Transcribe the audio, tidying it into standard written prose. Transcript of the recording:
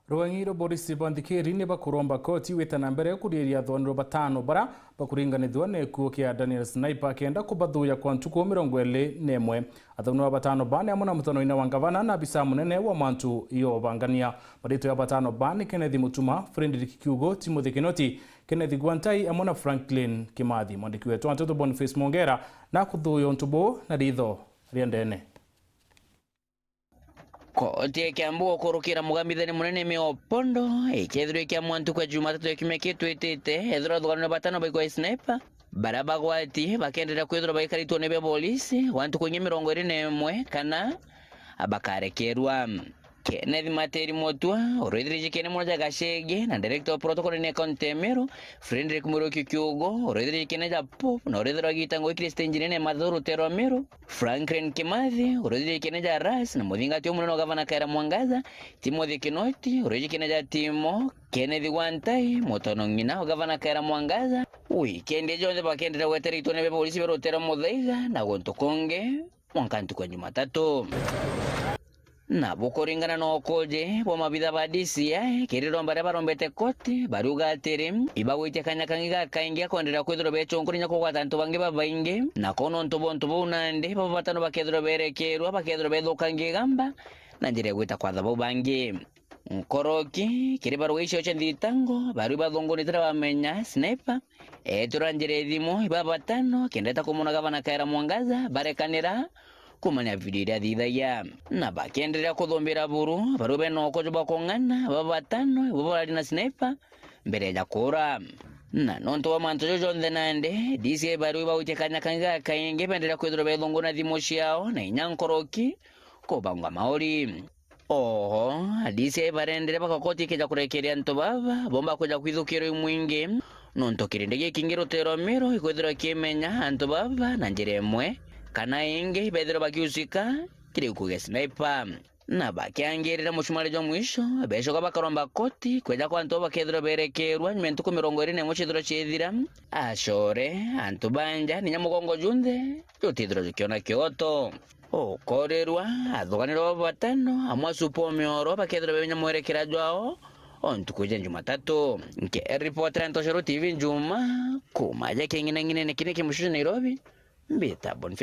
Rwangiro Boris Bandikeri ni bakuromba koti wetana mbere kuriria thonero batano bara bakuringanithwa ne kuo kia Daniel Sniper kenda kubadhuya kwa ntuku 21 athonero batano bane amuna mutano ina wangavana na bisa munene wa mantu iyo bangania marito ya batano bane Kennedy Mutuma, Frederick Kiugo, Timothy Kinoti, Kennedy Gwantai amuna Franklin Kimathi. Mwandiki wetu Antoto Boniface Mongera na kuthuyo ntubo na ritho riendene. Koti ekiambuo kurukira mugambithani munene Miopondo ikethirwe ikiamua ntuku ya Jumatatu ekimekitu itite ethirwa thogano batano baikwa Sniper barabagwati bakenderera kwithirwa baikaritwo ni polisi wa ntuku 21 kana abakarekerwa. Kennedy Materi Motua, Rodrigue Kene Moja Gashege, na Director of Protocol ne Contemero, Frederick Muroki Kiugo, Rodrigue Kene Japo, na Rodrigue Gitango Christian Njine Maduro Teromero, Franklin Kimathi, Rodrigue Kene Ras, na Muthinga Tio Muno Gavana Kaira Mwangaza, Timothy Kinoti, Rodrigue Kene Timo, Kennedy Gwantai, Motono Ngina Gavana Kaira Mwangaza. Weekend jonde bakendera weterito ne polisi berotera Mudhaiga na Gontokonge, mwankantu kwa Jumatatu. Na bukoringana no koje bo mabitha ba DCI kiriro mbare barombete koti baruga atere ibawite kanyakangiga kaingia kondera kwithiro bechongurinya ko gwatantu bange babainge na kono ntobo unande baba batano bakethiro berekerwa bakethiro bethukangie gamba na njire gwita kwa thabo bange nkoroki kiri baruisho chenditango baru bathongonitira bamenya Sniper turanjire thimo ibaba batano kendeta kumona Gavana Kaira Mwangaza barekanira kumanya video thithaya na bakenderera kuthombera buru barube no kojoba kongana babatano bobali na Sniper mbere ya kura na nonto wa manto jojo ndenande DCI baru bawite kanyakanga kainge bendera kwithiro bethongona thimo ciao na inyankoroki ko bangwa maori. Oho DCI barendere bakakoti kija kurekeria nto baba bomba kuja kwithukiro mwingi nonto kirinde kingiro teromero ikwithiro kimenya anto baba na njire mwe kana inge bethiro bakiusika kiri kuge Sniper na bakiangirira mushumari jo mwisho besho bakaromba koti kweja kwa nto bakethiro berekerwa nymentu 20 muchithiro chithira ashore antu banja ninya mugongo junde yotithiro kiona kyoto okorerwa athoganiro batano amwa supo mioro bakethiro benya mwerekera jwao ontuku ya Jumatatu nke reporter Ntoshero TV Njuma kumaja kingine kine kimushu Nairobi mbita Boniface